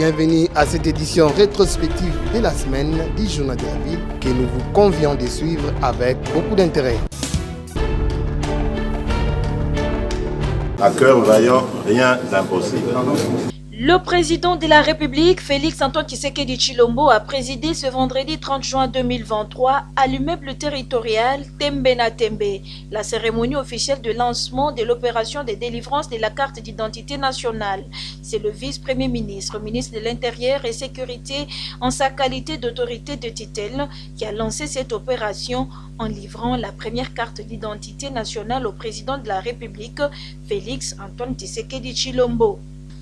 Bienvenue à cette édition rétrospective de la semaine du Journal de la Ville que nous vous convions de suivre avec beaucoup d'intérêt. À cœur vaillant, rien d'impossible. Le président de la République, Félix-Antoine Tshisekedi Tshilombo, a présidé ce vendredi 30 juin 2023 à l'immeuble territorial Tembe na Tembe, la cérémonie officielle de lancement de l'opération de délivrance de la carte d'identité nationale. C'est le vice-premier ministre, ministre de l'Intérieur et Sécurité, en sa qualité d'autorité de tutelle, qui a lancé cette opération en livrant la première carte d'identité nationale au président de la République, Félix-Antoine Tshisekedi Tshilombo.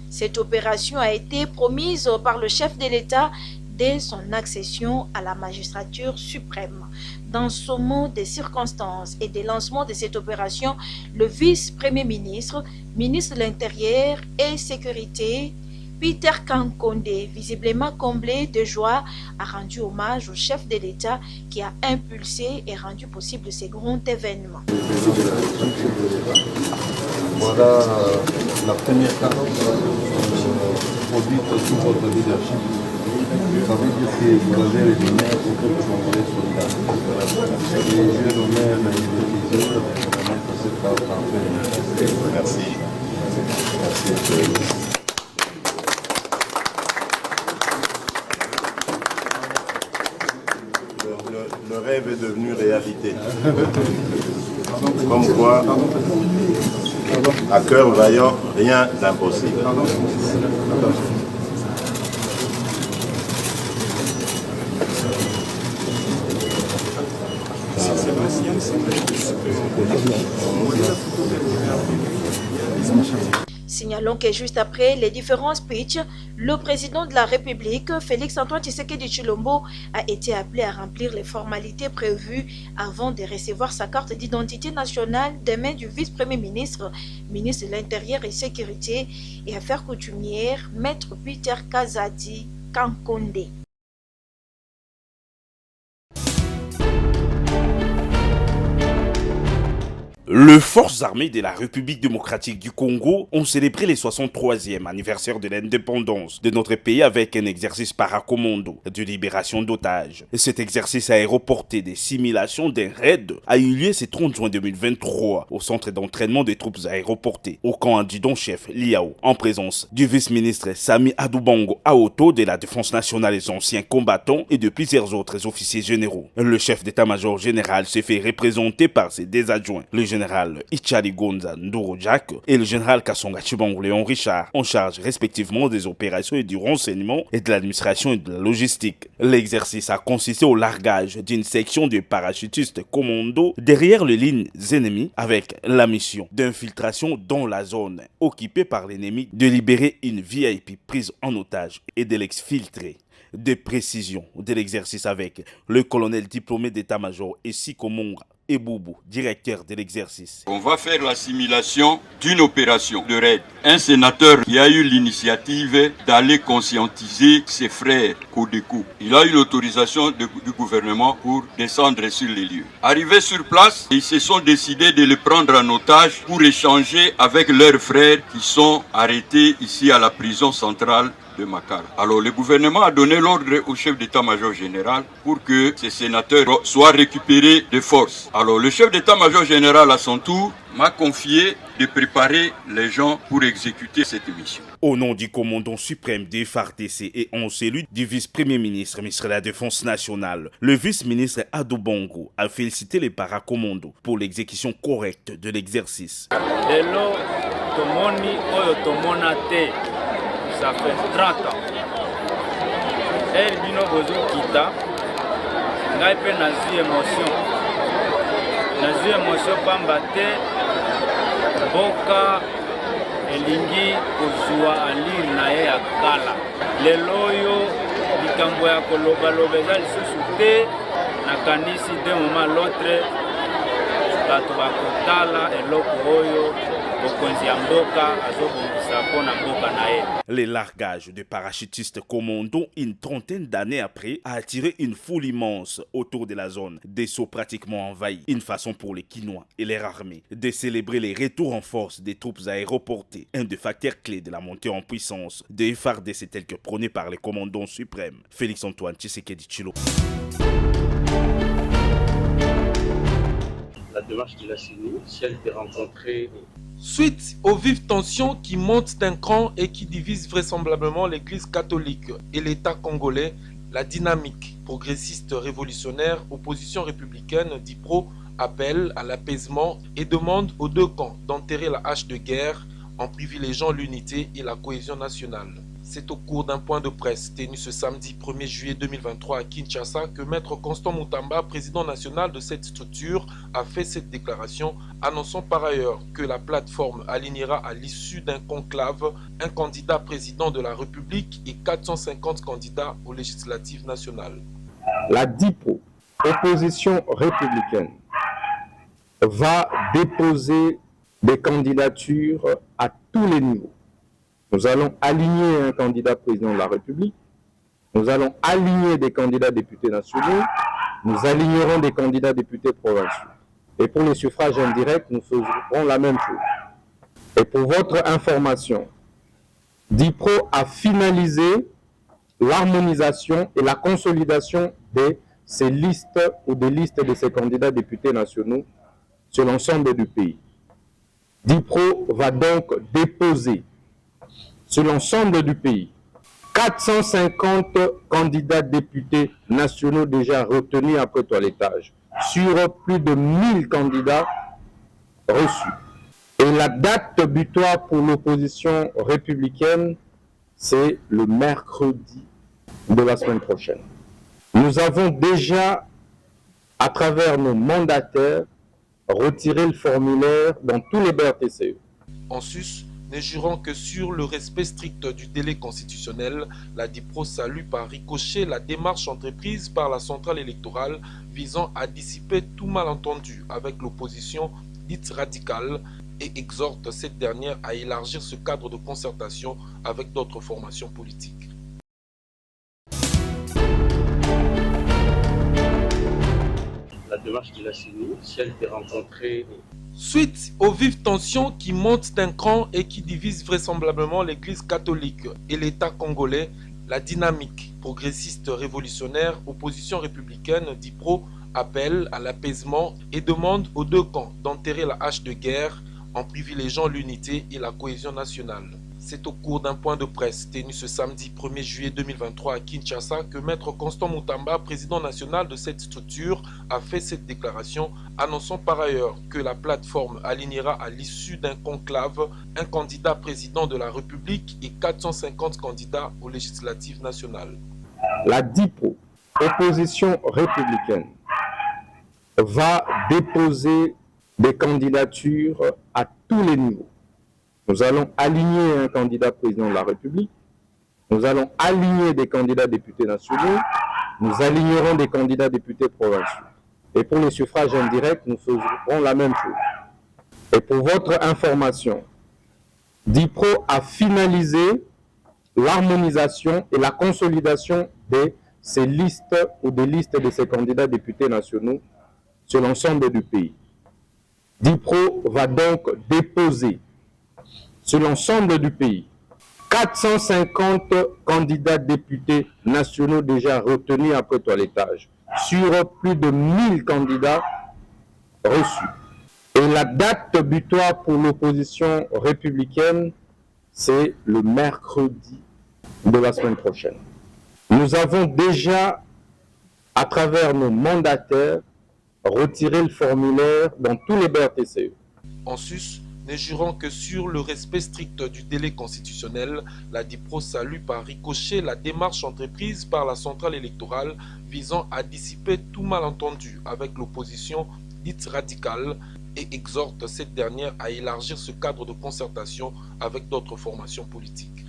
Cette opération a été promise par le chef de l'État dès son accession à la magistrature suprême. Dans ce mot des circonstances et des lancements de cette opération, le vice-premier ministre, ministre de l'Intérieur et Sécurité, Peter Kankonde, visiblement comblé de joie, a rendu hommage au chef de l'État qui a impulsé et rendu possible ce grand événement. Voilà la première carte produite sous votre leadership. Ça veut dire que vous avez les lumières au peuple congolais solidaire. Et j'ai l'honneur et le plaisir de remettre cette carte en fait. Merci. Merci. Le rêve est devenu réalité. Comme quoi, à cœur vaillant, rien d'impossible. Signalons que juste après les différents speeches, le président de la République, Félix-Antoine Tshisekedi Tshilombo, a été appelé à remplir les formalités prévues avant de recevoir sa carte d'identité nationale des mains du vice-premier ministre, ministre de l'Intérieur et Sécurité et Affaires coutumières, Maître Peter Kazadi Kankonde. Les forces armées de la République démocratique du Congo ont célébré le 63e anniversaire de l'indépendance de notre pays avec un exercice paracommando de libération d'otages. Cet exercice aéroporté des simulations d'un raid a eu lieu ce 30 juin 2023 au centre d'entraînement des troupes aéroportées au camp adjudant-chef Liao, en présence du vice-ministre Sami Adoubango Aoto de la Défense nationale des anciens combattants et de plusieurs autres officiers généraux. Le chef d'état-major général s'est fait représenter par ses deux adjoints, le général Ichari Gonza Ndouroudjak et le général Kassonga Chibangu Léon Richard, en charge respectivement des opérations et du renseignement et de l'administration et de la logistique. L'exercice a consisté au largage d'une section de parachutistes commando derrière les lignes ennemies avec la mission d'infiltration dans la zone occupée par l'ennemi, de libérer une VIP prise en otage et de l'exfiltrer. Des précisions de l'exercice avec le colonel diplômé d'état-major Essiko Monga et Boubou, directeur de l'exercice. On va faire la simulation d'une opération de raid. Un sénateur qui a eu l'initiative d'aller conscientiser ses frères Codeco. Il a eu l'autorisation du gouvernement pour descendre sur les lieux. Arrivés sur place, ils se sont décidés de le prendre en otage pour échanger avec leurs frères qui sont arrêtés ici à la prison centrale de Makala. Alors le gouvernement a donné l'ordre au chef d'état-major général pour que ces sénateurs soient récupérés de force. Alors le chef d'état-major général à son tour m'a confié de préparer les gens pour exécuter cette mission. Au nom du commandant suprême des FARDC et en celui du vice-premier ministre, ministre de la Défense nationale, le vice-ministre Adoubango a félicité les paracommandos pour l'exécution correcte de l'exercice. Ça fait 30 ans. Et bino bozo kita, ngai pe nazi émotion. Nazi émotion pamba te, boka elingi kozwa alire na ye ya kala. Lelo oyo likambo ya koloba eza lisusu te, nakanisi de moment l'autre bato bakotala eloko oyo bokonzi ya mboka azobongisa mpona mboka na ye. Les largages de parachutistes commandos une trentaine d'années après a attiré une foule immense autour de la zone, des sauts pratiquement envahis. Une façon pour les Quinois et leur armée de célébrer les retours en force des troupes aéroportées, un des facteurs clés de la montée en puissance de FARDC tel que prôné par les commandants suprêmes Félix Antoine Tshisekedi Tshilombo. La démarche de la CENI, celle de rencontrer. Suite aux vives tensions qui montent d'un cran et qui divisent vraisemblablement l'Église catholique et l'État congolais, la dynamique progressiste révolutionnaire, opposition républicaine, DIPRO, appelle à l'apaisement et demande aux deux camps d'enterrer la hache de guerre en privilégiant l'unité et la cohésion nationale. C'est au cours d'un point de presse tenu ce samedi 1er juillet 2023 à Kinshasa que Maître Constant Moutamba, président national de cette structure, a fait cette déclaration, annonçant par ailleurs que la plateforme alignera à l'issue d'un conclave un candidat président de la République et 450 candidats aux législatives nationales. La DIPO, opposition républicaine, va déposer des candidatures à tous les niveaux. Nous allons aligner un candidat président de la République, nous allons aligner des candidats députés nationaux, nous alignerons des candidats députés provinciaux. Et pour les suffrages indirects, nous ferons la même chose. Et pour votre information, DIPRO a finalisé l'harmonisation et la consolidation de ces listes ou des listes de ces candidats députés nationaux sur l'ensemble du pays. DIPRO va donc déposer sur l'ensemble du pays 450 candidats députés nationaux déjà retenus après toilettage sur plus de 1000 candidats reçus. Et la date butoir pour l'opposition républicaine, c'est le mercredi de la semaine prochaine. Nous avons déjà, à travers nos mandataires, retiré le formulaire dans tous les BRTCE. En sus, ne jurant que sur le respect strict du délai constitutionnel, la DIPRO salue par ricochet la démarche entreprise par la centrale électorale visant à dissiper tout malentendu avec l'opposition dite radicale et exhorte cette dernière à élargir ce cadre de concertation avec d'autres formations politiques. La démarche de la CENI, celle de rencontrer. Suite aux vives tensions qui montent d'un cran et qui divisent vraisemblablement l'Église catholique et l'État congolais, la dynamique progressiste révolutionnaire, opposition républicaine, DIPRO, appelle à l'apaisement et demande aux deux camps d'enterrer la hache de guerre en privilégiant l'unité et la cohésion nationale. C'est au cours d'un point de presse tenu ce samedi 1er juillet 2023 à Kinshasa que Maître Constant Moutamba, président national de cette structure, a fait cette déclaration, annonçant par ailleurs que la plateforme alignera à l'issue d'un conclave un candidat président de la République et 450 candidats aux législatives nationales. La DIPO, opposition républicaine, va déposer des candidatures à tous les niveaux. Nous allons aligner un candidat président de la République, nous allons aligner des candidats députés nationaux, nous alignerons des candidats députés provinciaux. Et pour les suffrages indirects, nous ferons la même chose. Et pour votre information, DIPRO a finalisé l'harmonisation et la consolidation de ces listes ou des listes de ces candidats députés nationaux sur l'ensemble du pays. DIPRO va donc déposer sur l'ensemble du pays 450 candidats députés nationaux déjà retenus après toilettage sur plus de 1000 candidats reçus. Et la date butoir pour l'opposition républicaine, c'est le mercredi de la semaine prochaine. Nous avons déjà, à travers nos mandataires, retiré le formulaire dans tous les BRTCE. En sus, ne jurant que sur le respect strict du délai constitutionnel, la DIPRO salue par ricochet la démarche entreprise par la centrale électorale visant à dissiper tout malentendu avec l'opposition dite radicale et exhorte cette dernière à élargir ce cadre de concertation avec d'autres formations politiques.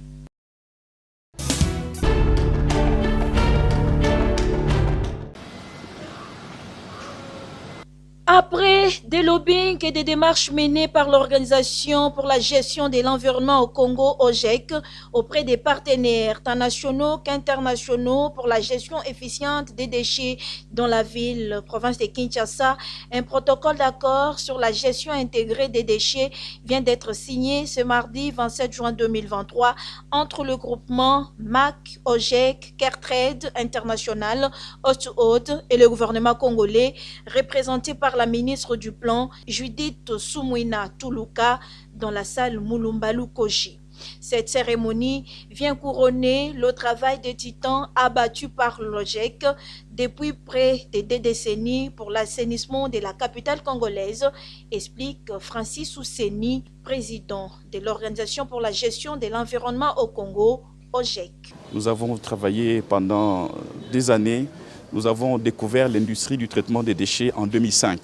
Après des lobbying et des démarches menées par l'Organisation pour la gestion de l'environnement au Congo, OGEC, auprès des partenaires tant nationaux qu'internationaux pour la gestion efficiente des déchets dans la ville, province de Kinshasa, un protocole d'accord sur la gestion intégrée des déchets vient d'être signé ce mardi 27 juin 2023 entre le groupement MAC, OGEC, CareTrade International, Ost-Haute et le gouvernement congolais, représenté par la ministre du Plan, Judith Soumouina Toulouka, dans la salle Moulumbalu Koji. Cette cérémonie vient couronner le travail des titans abattus par l'OGEC depuis près de 2 décennies pour l'assainissement de la capitale congolaise, explique Francis Ousseni, président de l'Organisation pour la gestion de l'environnement au Congo, OGEC. Nous avons travaillé pendant des années. Nous avons découvert l'industrie du traitement des déchets en 2005.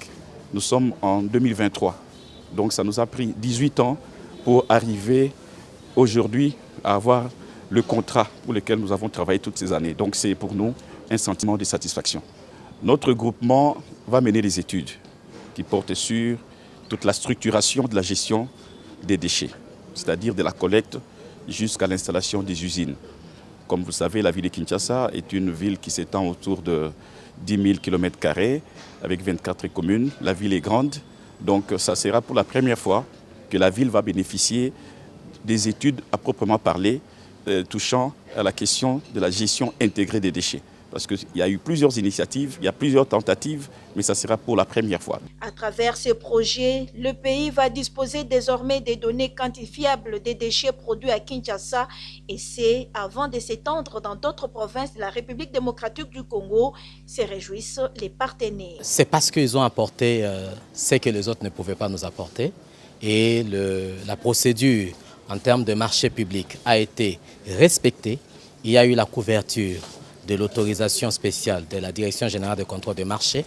Nous sommes en 2023. Donc ça nous a pris 18 ans pour arriver aujourd'hui à avoir le contrat pour lequel nous avons travaillé toutes ces années. Donc c'est pour nous un sentiment de satisfaction. Notre groupement va mener des études qui portent sur toute la structuration de la gestion des déchets, c'est-à-dire de la collecte jusqu'à l'installation des usines. Comme vous le savez, la ville de Kinshasa est une ville qui s'étend autour de 10 000 km² avec 24 communes. La ville est grande, donc ça sera pour la première fois que la ville va bénéficier des études à proprement parler touchant à la question de la gestion intégrée des déchets. Parce qu'il y a eu plusieurs initiatives, il y a plusieurs tentatives, mais ça sera pour la première fois. À travers ce projet, le pays va disposer désormais des données quantifiables des déchets produits à Kinshasa, et c'est avant de s'étendre dans d'autres provinces de la République démocratique du Congo, se réjouissent les partenaires. C'est parce qu'ils ont apporté ce que les autres ne pouvaient pas nous apporter, et la procédure en termes de marché public a été respectée. Il y a eu la couverture de l'autorisation spéciale de la Direction générale de contrôle des marchés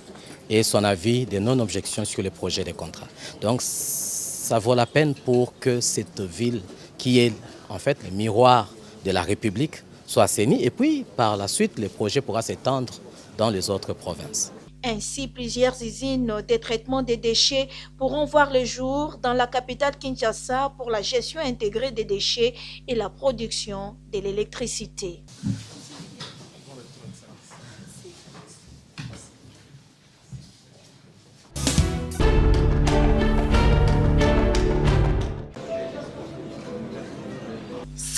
et son avis de non-objection sur les projets de contrat. Donc ça vaut la peine pour que cette ville, qui est en fait le miroir de la République, soit assainie, et puis par la suite le projet pourra s'étendre dans les autres provinces. Ainsi, plusieurs usines de traitement des déchets pourront voir le jour dans la capitale Kinshasa pour la gestion intégrée des déchets et la production de l'électricité.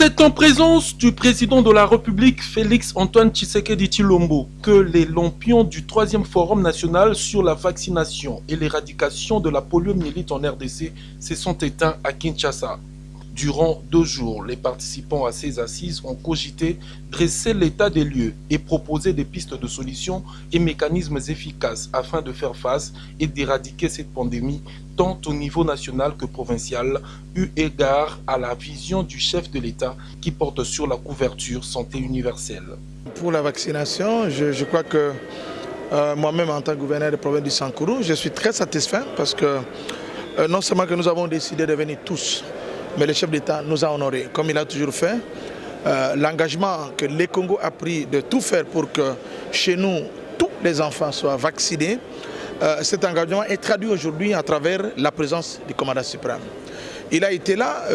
C'est en présence du président de la République, Félix Antoine Tshisekedi Tshilombo, que les lampions du 3e Forum national sur la vaccination et l'éradication de la poliomyélite en RDC se sont éteints à Kinshasa. Durant 2 jours, les participants à ces assises ont cogité, dressé l'état des lieux et proposé des pistes de solutions et mécanismes efficaces afin de faire face et d'éradiquer cette pandémie tant au niveau national que provincial, eu égard à la vision du chef de l'État qui porte sur la couverture santé universelle. Pour la vaccination, je crois que moi-même en tant que gouverneur de la province du Sankourou, je suis très satisfait parce que non seulement que nous avons décidé de venir tous, mais le chef d'État nous a honorés, comme il a toujours fait. L'engagement que le Congo a pris de tout faire pour que chez nous, tous les enfants soient vaccinés, cet engagement est traduit aujourd'hui à travers la présence du commandant suprême. Il a été là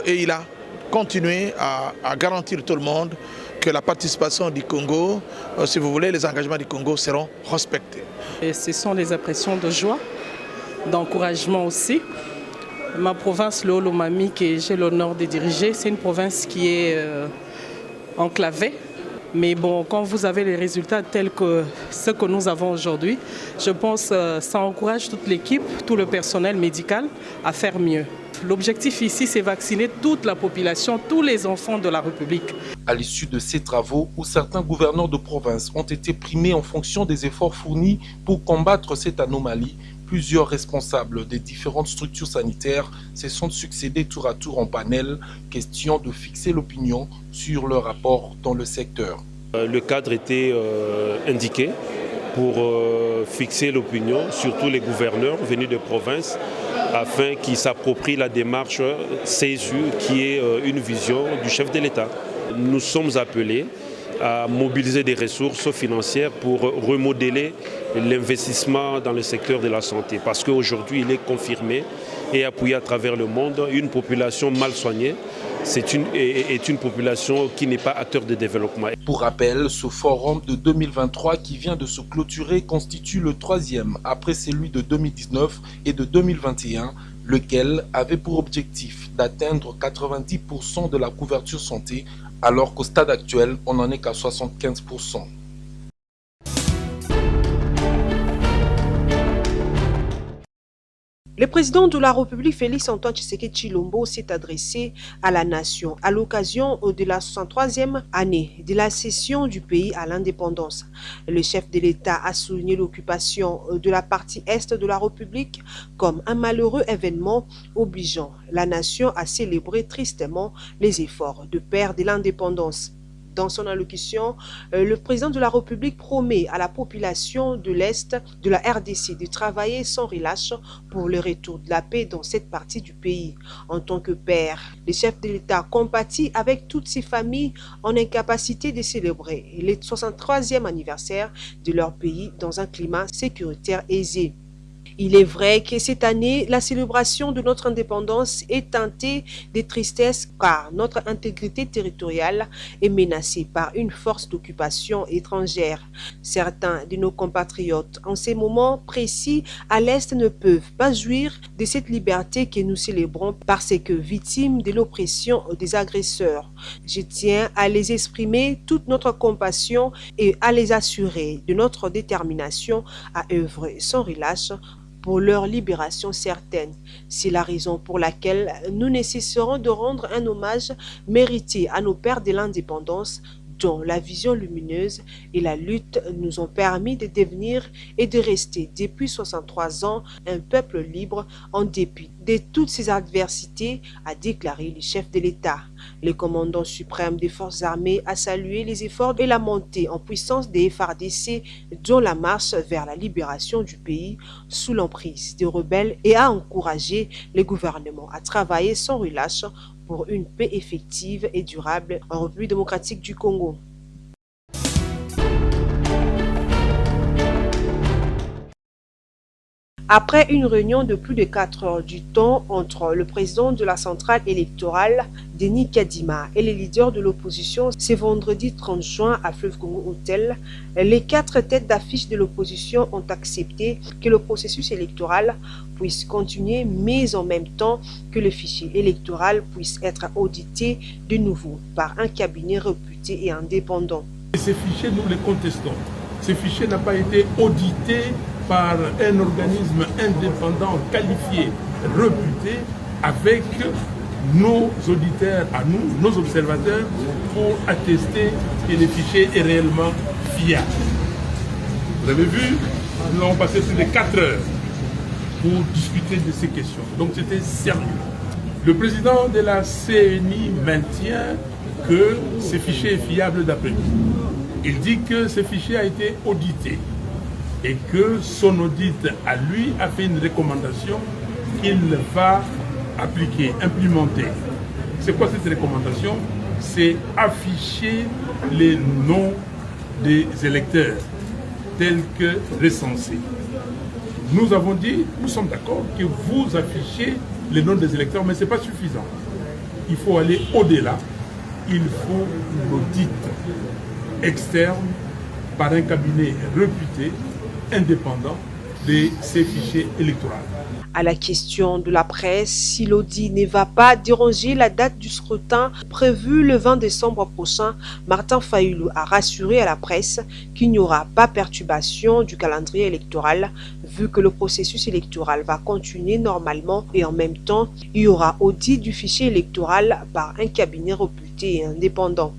et il a continué à garantir tout le monde que la participation du Congo, si vous voulez, les engagements du Congo seront respectés. Et ce sont des impressions de joie, d'encouragement aussi. Ma province, le Haut-Lomami, que j'ai l'honneur de diriger, c'est une province qui est enclavée. Mais bon, quand vous avez les résultats tels que ceux que nous avons aujourd'hui, je pense que ça encourage toute l'équipe, tout le personnel médical à faire mieux. L'objectif ici, c'est vacciner toute la population, tous les enfants de la République. À l'issue de ces travaux, où certains gouverneurs de province ont été primés en fonction des efforts fournis pour combattre cette anomalie, plusieurs responsables des différentes structures sanitaires se sont succédés tour à tour en panel, question de fixer l'opinion sur leur rapport dans le secteur. Le cadre était indiqué pour fixer l'opinion, surtout les gouverneurs venus de province, afin qu'ils s'approprient la démarche CSU qui est une vision du chef de l'État. Nous sommes appelés à mobiliser des ressources financières pour remodeler l'investissement dans le secteur de la santé. Parce qu'aujourd'hui, il est confirmé et appuyé à travers le monde, une population mal soignée est une population qui n'est pas acteur de développement. Pour rappel, ce forum de 2023 qui vient de se clôturer constitue le 3e après celui de 2019 et de 2021, lequel avait pour objectif d'atteindre 90% de la couverture santé, alors qu'au stade actuel, on n'en est qu'à 75%. Le président de la République, Félix Antoine Tshisekedi Tshilombo, s'est adressé à la nation à l'occasion de la 63e année de la cession du pays à l'indépendance. Le chef de l'État a souligné l'occupation de la partie est de la République comme un malheureux événement obligeant la nation à célébrer tristement les efforts de paix de l'indépendance. Dans son allocution, le président de la République promet à la population de l'Est de la RDC de travailler sans relâche pour le retour de la paix dans cette partie du pays. En tant que père, le chef de l'État compatit avec toutes ces familles en incapacité de célébrer le 63e anniversaire de leur pays dans un climat sécuritaire aisé. Il est vrai que cette année, la célébration de notre indépendance est teintée de tristesse car notre intégrité territoriale est menacée par une force d'occupation étrangère. Certains de nos compatriotes, en ces moments précis, à l'Est ne peuvent pas jouir de cette liberté que nous célébrons parce que victimes de l'oppression des agresseurs. Je tiens à les exprimer toute notre compassion et à les assurer de notre détermination à œuvrer sans relâche pour leur libération certaine. C'est la raison pour laquelle nous ne cesserons de rendre un hommage mérité à nos pères de l'indépendance dont la vision lumineuse et la lutte nous ont permis de devenir et de rester depuis 63 ans un peuple libre en dépit de toutes ces adversités, a déclaré le chef de l'État. Le commandant suprême des forces armées a salué les efforts et la montée en puissance des FARDC dans la marche vers la libération du pays sous l'emprise des rebelles et a encouragé le gouvernement à travailler sans relâche pour une paix effective et durable en République démocratique du Congo. Après une réunion de plus de 4 heures du temps entre le président de la centrale électorale, Denis Kadima, et les leaders de l'opposition, ce vendredi 30 juin à Fleuve Congo Hotel, les 4 têtes d'affiche de l'opposition ont accepté que le processus électoral puisse continuer, mais en même temps que le fichier électoral puisse être audité de nouveau par un cabinet réputé et indépendant. Ces fichiers, nous les contestons. Ces fichiers n'ont pas été audités par un organisme indépendant, qualifié, réputé, avec nos auditeurs à nous, nos observateurs, pour attester que le fichier est réellement fiable. Vous avez vu, nous avons passé plus de 4 heures pour discuter de ces questions. Donc c'était sérieux. Le président de la CNI maintient que ce fichier est fiable d'après nous. Il dit que ce fichier a été audité et que son audit à lui a fait une recommandation qu'il va appliquer, implémenter. C'est quoi cette recommandation? C'est afficher les noms des électeurs tels que recensés. Nous avons dit, nous sommes d'accord que vous affichez les noms des électeurs, mais ce n'est pas suffisant. Il faut aller au-delà. Il faut l'audit externe par un cabinet réputé, indépendant de ces fichiers électoraux. À la question de la presse, si l'audit ne va pas déranger la date du scrutin prévue le 20 décembre prochain, Martin Fayulu a rassuré à la presse qu'il n'y aura pas perturbation du calendrier électoral vu que le processus électoral va continuer normalement et en même temps, il y aura audit du fichier électoral par un cabinet réputé et indépendant.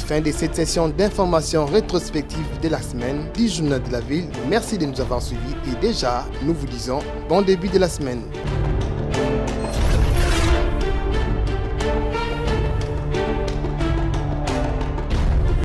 Fin de cette session d'information rétrospective de la semaine du Journal de la Ville. Merci de nous avoir suivis et déjà, nous vous disons bon début de la semaine.